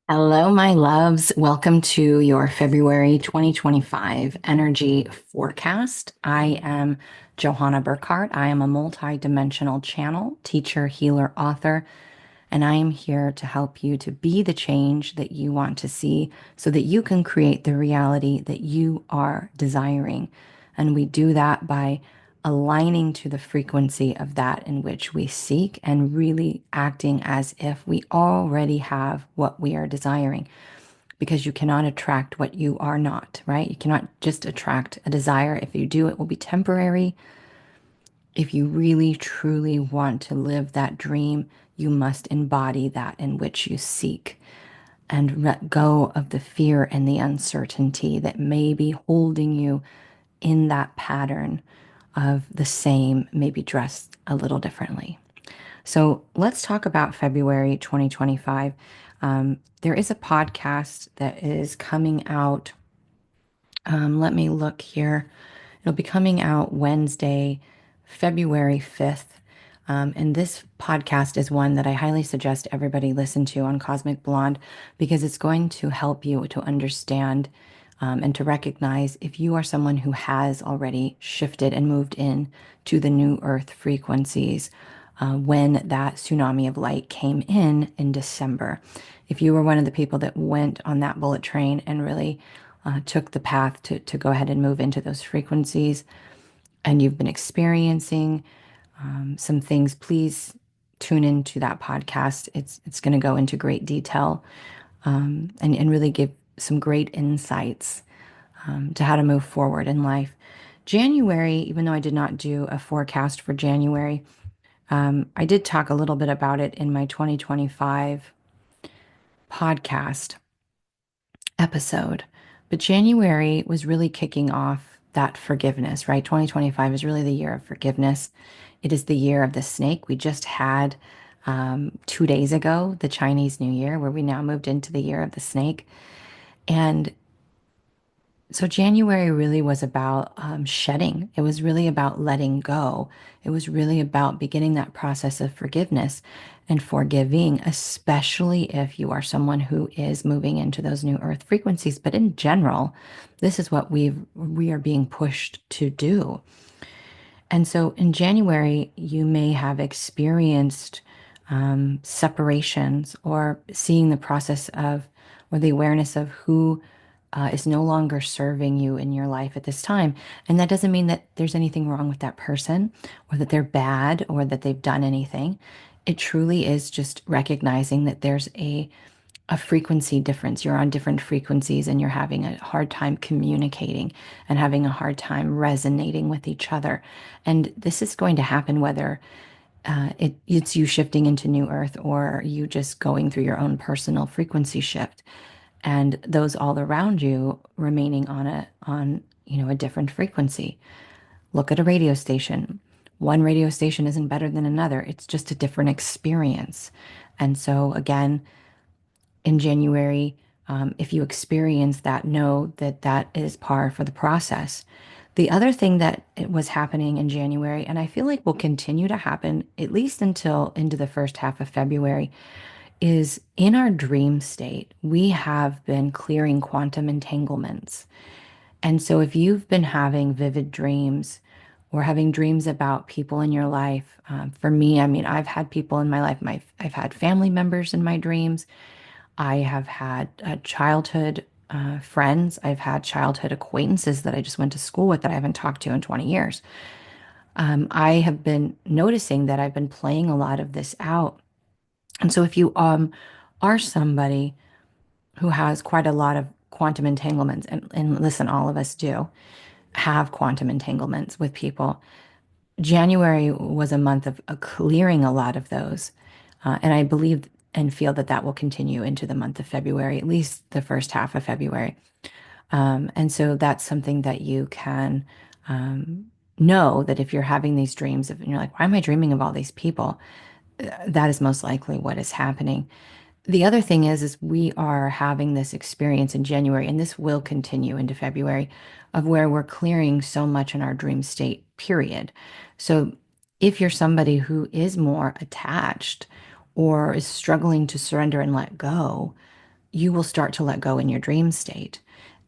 Hello, my loves. Welcome to your February 2025 energy forecast. I am Johanna Burkhardt. I am a multi-dimensional channel, teacher, healer, author, and I am here to help you to be the change that you want to see so that you can create the reality that you are desiring. And we do that by aligning to the frequency of that in which we seek and really acting as if we already have what we are desiring. Because you cannot attract what you are not, right? You cannot just attract a desire. If you do, it will be temporary. If you really truly want to live that dream, you must embody that in which you seek and let go of the fear and the uncertainty that may be holding you in that pattern of the same, maybe dressed a little differently. So let's talk about February 2025. There is a podcast that is coming out. Let me look here. It'll be coming out Wednesday, February 5th. And this podcast is one that I highly suggest everybody listen to on Cosmic Blonde because it's going to help you to understand and to recognize if you are someone who has already shifted and moved in to the new earth frequencies when that tsunami of light came in December. If you were one of the people that went on that bullet train and really took the path to go ahead and move into those frequencies, and you've been experiencing some things, please tune into that podcast. It's going to go into great detail and really give some great insights to how to move forward in life. January, even though I did not do a forecast for January, I did talk a little bit about it in my 2025 podcast episode. But January was really kicking off that forgiveness, right? 2025 is really the year of forgiveness. It is the year of the snake. We just had 2 days ago the Chinese New Year, where we now moved into the year of the snake. And so January really was about shedding. It was really about letting go. It was really about beginning that process of forgiveness and forgiving, especially if you are someone who is moving into those new earth frequencies. But in general, this is what we are being pushed to do. And so in January, you may have experienced separations or seeing the process of, or the awareness of who is no longer serving you in your life at this time. And that doesn't mean that there's anything wrong with that person or that they're bad or that they've done anything. It truly is just recognizing that there's a frequency difference. You're on different frequencies and you're having a hard time communicating and having a hard time resonating with each other. And this is going to happen whether it's you shifting into new earth or you just going through your own personal frequency shift and those all around you remaining on a different frequency. Look at a radio station. One radio station isn't better than another. It's just a different experience. And so again, in January, if you experience that, know that that is par for the process. The other thing that it was happening in January, and I feel like will continue to happen at least until into the first half of February, is in our dream state, we have been clearing quantum entanglements. And so if you've been having vivid dreams or having dreams about people in your life, for me, I mean, I've had people in my life, I've had family members in my dreams. I have had childhood friends. I've had childhood acquaintances that I just went to school with that I haven't talked to in 20 years. I have been noticing that I've been playing a lot of this out. And so if you are somebody who has quite a lot of quantum entanglements, and listen, all of us do have quantum entanglements with people. January was a month of clearing a lot of those. And I believe and feel that that will continue into the month of February, at least the first half of February. And so that's something that you can know that if you're having these dreams of, and you're like, why am I dreaming of all these people? That is most likely what is happening. The other thing is we are having this experience in January, and this will continue into February, of where we're clearing so much in our dream state, period. So if you're somebody who is more attached or is struggling to surrender and let go, you will start to let go in your dream state.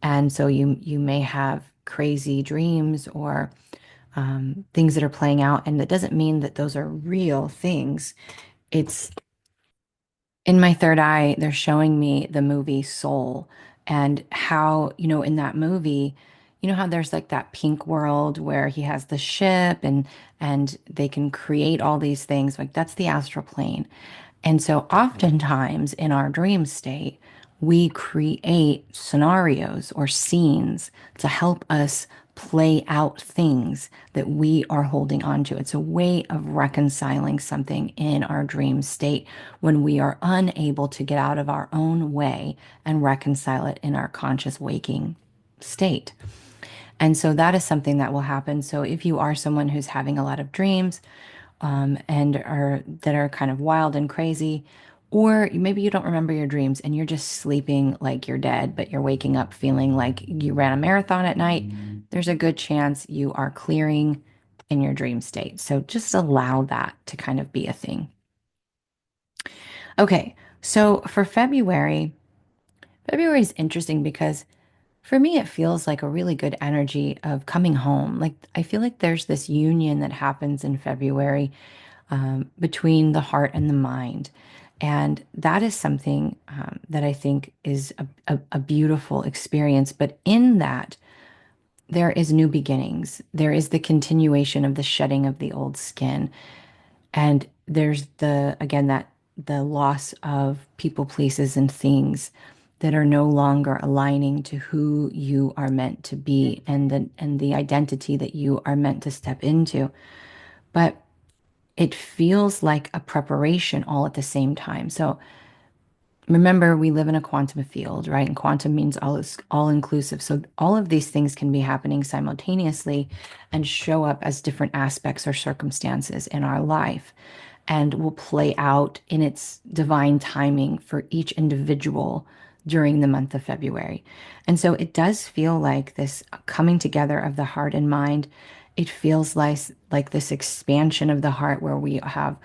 And so you may have crazy dreams or things that are playing out, and that doesn't mean that those are real things. It's in my third eye, they're showing me the movie Soul and how, in that movie, how there's like that pink world where he has the ship and they can create all these things. Like that's the astral plane. And so oftentimes in our dream state, we create scenarios or scenes to help us play out things that we are holding on to. It's a way of reconciling something in our dream state when we are unable to get out of our own way and reconcile it in our conscious waking state. And so that is something that will happen. So if you are someone who's having a lot of dreams, and are that are kind of wild and crazy, or maybe you don't remember your dreams and you're just sleeping like you're dead, but you're waking up feeling like you ran a marathon at night, there's a good chance you are clearing in your dream state. So just allow that to kind of be a thing. Okay, so for February, February is interesting because for me, it feels like a really good energy of coming home. Like, I feel like there's this union that happens in February between the heart and the mind. And that is something that I think is a beautiful experience. But in that, there is new beginnings. There is the continuation of the shedding of the old skin. And there's again, that the loss of people, places, and things that are no longer aligning to who you are meant to be and the identity that you are meant to step into. But it feels like a preparation all at the same time. So remember, we live in a quantum field, right? And quantum means all inclusive. So all of these things can be happening simultaneously and show up as different aspects or circumstances in our life and will play out in its divine timing for each individual during the month of February. And so it does feel like this coming together of the heart and mind. It feels like this expansion of the heart where we have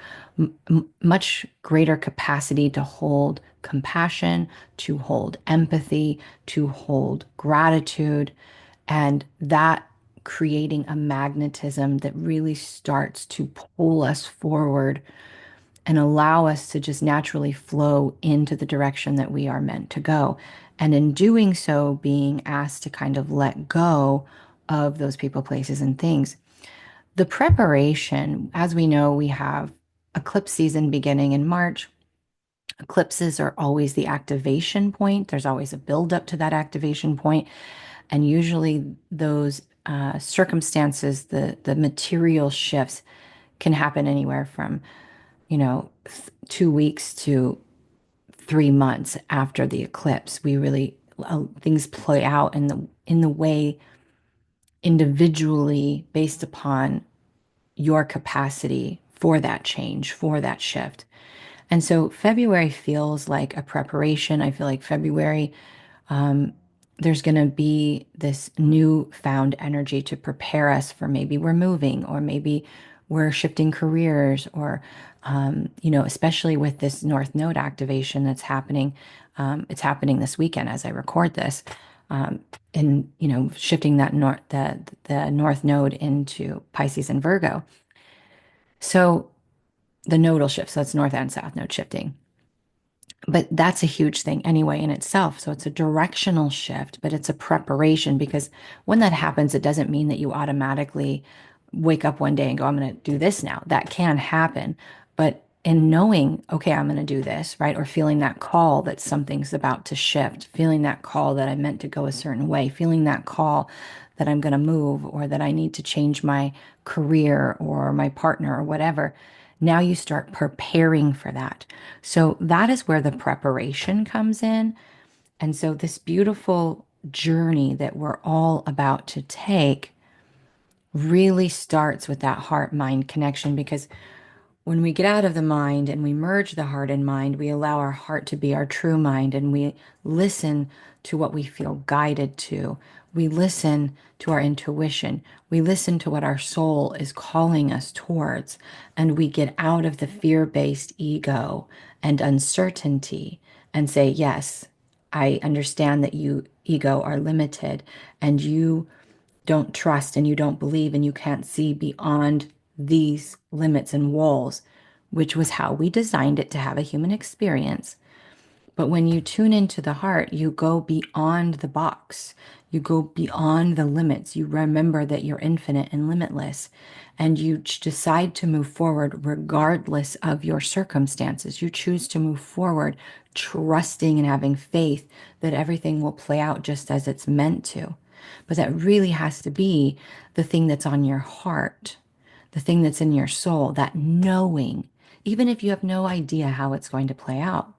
much greater capacity to hold compassion, to hold empathy, to hold gratitude, and that creating a magnetism that really starts to pull us forward and allow us to just naturally flow into the direction that we are meant to go. And in doing so, being asked to kind of let go of those people, places, and things. The preparation, as we know, we have eclipse season beginning in March. Eclipses are always the activation point. There's always a buildup to that activation point. And usually those circumstances, the material shifts can happen anywhere from, 2 weeks to 3 months after the eclipse. We really, things play out in the way individually based upon your capacity for that change, for that shift. And so February feels like a preparation. I feel like February, there's going to be this newfound energy to prepare us for maybe we're moving or maybe we're shifting careers or, especially with this North Node activation that's happening. It's happening this weekend as I record this. And shifting the North Node into Pisces and Virgo. So the nodal shift, so it's North and South node shifting. But that's a huge thing anyway in itself. So it's a directional shift, but it's a preparation because when that happens, it doesn't mean that you automatically wake up one day and go, I'm going to do this now. That can happen. But in knowing, okay, I'm going to do this, right? Or feeling that call that something's about to shift, feeling that call that I meant to go a certain way, feeling that call that I'm going to move or that I need to change my career or my partner or whatever. Now you start preparing for that. So that is where the preparation comes in. And so this beautiful journey that we're all about to take really starts with that heart mind connection because when we get out of the mind and we merge the heart and mind, we allow our heart to be our true mind and we listen to what we feel guided to. We listen to our intuition. We listen to what our soul is calling us towards. And we get out of the fear based ego and uncertainty and say, yes, I understand that you, ego, are limited and you don't trust and you don't believe and you can't see beyond these limits and walls, which was how we designed it to have a human experience. But when you tune into the heart, you go beyond the box. You go beyond the limits. You remember that you're infinite and limitless. And you decide to move forward regardless of your circumstances. You choose to move forward, trusting and having faith that everything will play out just as it's meant to. But that really has to be the thing that's on your heart, the thing that's in your soul, that knowing, even if you have no idea how it's going to play out.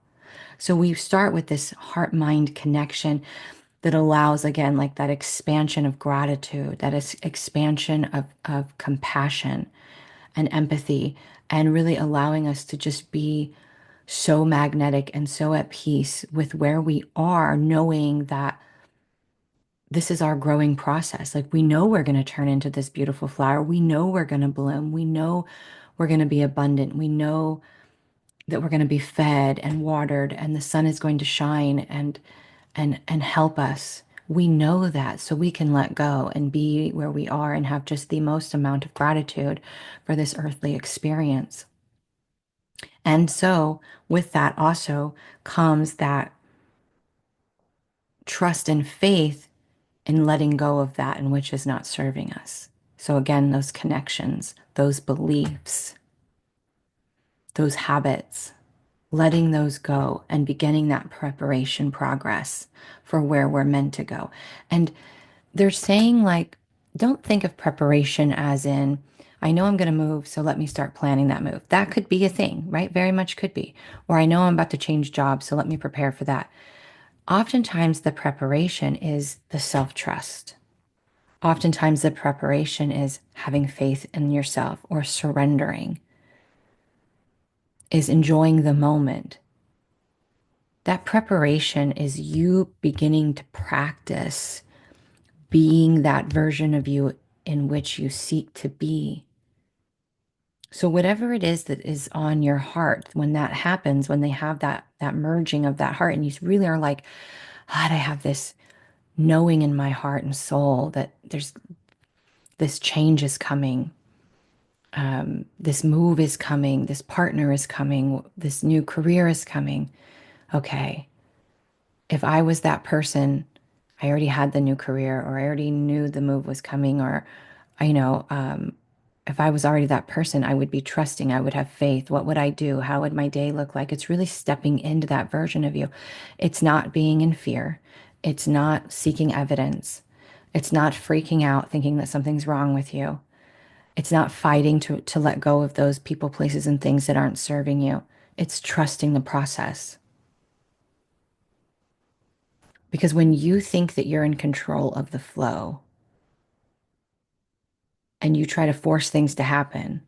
So we start with this heart mind connection that allows, again, like that expansion of gratitude, that is expansion of compassion and empathy, and really allowing us to just be so magnetic and so at peace with where we are, knowing that this is our growing process. Like we know we're going to turn into this beautiful flower. We know we're going to bloom. We know we're going to be abundant. We know that we're going to be fed and watered and the sun is going to shine and help us. We know that, so we can let go and be where we are and have just the most amount of gratitude for this earthly experience. And so with that also comes that trust and faith in letting go of that in which is not serving us. So again, those connections, those beliefs, those habits, letting those go and beginning that preparation progress for where we're meant to go. And they're saying, like, don't think of preparation as in, I know I'm going to move, so let me start planning that move. That could be a thing, right? Very much could be. Or I know I'm about to change jobs, so let me prepare for that. Oftentimes, the preparation is the self trust. Oftentimes, the preparation is having faith in yourself or surrendering, is enjoying the moment. That preparation is you beginning to practice being that version of you in which you seek to be. So whatever it is that is on your heart, when that happens, when they have that merging of that heart, and you really are like, God, I have this knowing in my heart and soul that there's this change is coming, this move is coming, this partner is coming, this new career is coming. Okay, if I was that person, I already had the new career, or I already knew the move was coming, or, you know, if I was already that person, I would be trusting, I would have faith. What would I do? How would my day look like? It's really stepping into that version of you. It's not being in fear. It's not seeking evidence. It's not freaking out, thinking that something's wrong with you. It's not fighting to let go of those people, places, and things that aren't serving you. It's trusting the process. Because when you think that you're in control of the flow and you try to force things to happen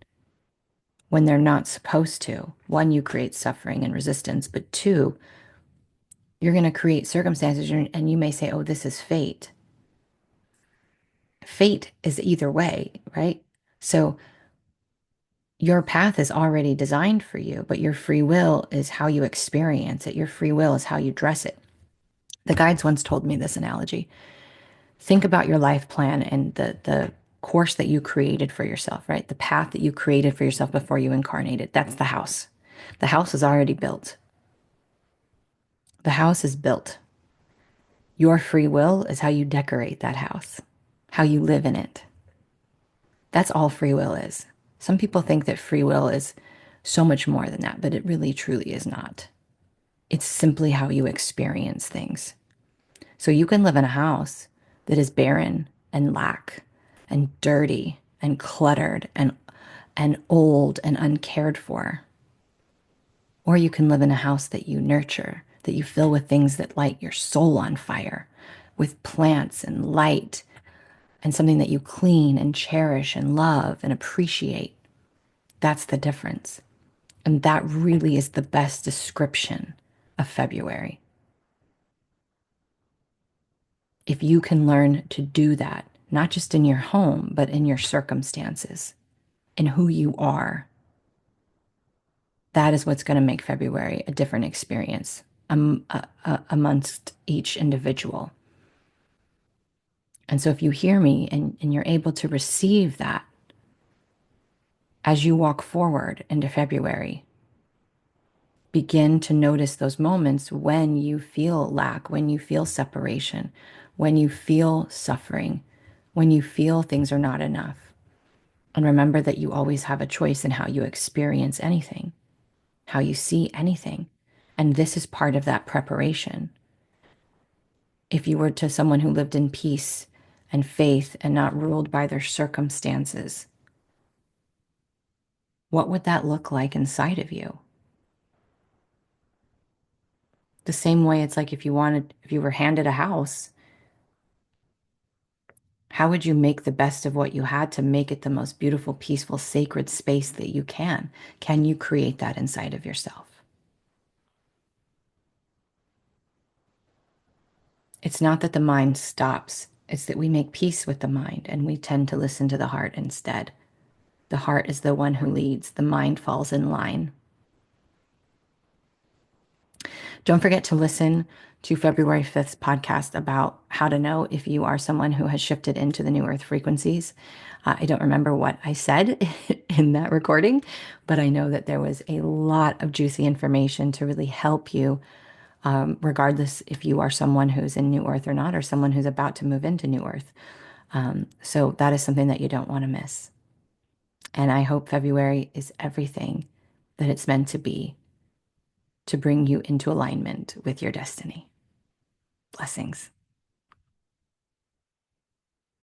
when they're not supposed to, one, you create suffering and resistance, but two, you're going to create circumstances and you may say, oh, this is fate. Fate is either way, right? So your path is already designed for you, but your free will is how you experience it. Your free will is how you dress it. The guides once told me this analogy. Think about your life plan and the course that you created for yourself, right? The path that you created for yourself before you incarnated. That's the house. The house is already built. The house is built. Your free will is how you decorate that house, how you live in it. That's all free will is. Some people think that free will is so much more than that, but it really truly is not. It's simply how you experience things. So you can live in a house that is barren and lack and dirty and cluttered and old and uncared for. Or you can live in a house that you nurture, that you fill with things that light your soul on fire, with plants and light, and something that you clean and cherish and love and appreciate. That's the difference. And that really is the best description of February. If you can learn to do that, not just in your home, but in your circumstances, in who you are, that is what's going to make February a different experience. amongst each individual. And so if you hear me and you're able to receive that as you walk forward into February, begin to notice those moments when you feel lack, when you feel separation, when you feel suffering, when you feel things are not enough. And remember that you always have a choice in how you experience anything, how you see anything. And this is part of that preparation. If you were to someone who lived in peace and faith and not ruled by their circumstances, what would that look like inside of you? The same way it's like if you were handed a house, how would you make the best of what you had to make it the most beautiful, peaceful, sacred space that you can? Can you create that inside of yourself? It's not that the mind stops, it's that we make peace with the mind and we tend to listen to the heart instead. The heart is the one who leads, the mind falls in line. Don't forget to listen to February 5th's podcast about how to know if you are someone who has shifted into the new earth frequencies. I don't remember what I said in that recording, but I know that there was a lot of juicy information to really help you, regardless if you are someone who's in new earth or not, or someone who's about to move into new earth. So that is something that you don't want to miss. And I hope February is everything that it's meant to be to bring you into alignment with your destiny. Blessings.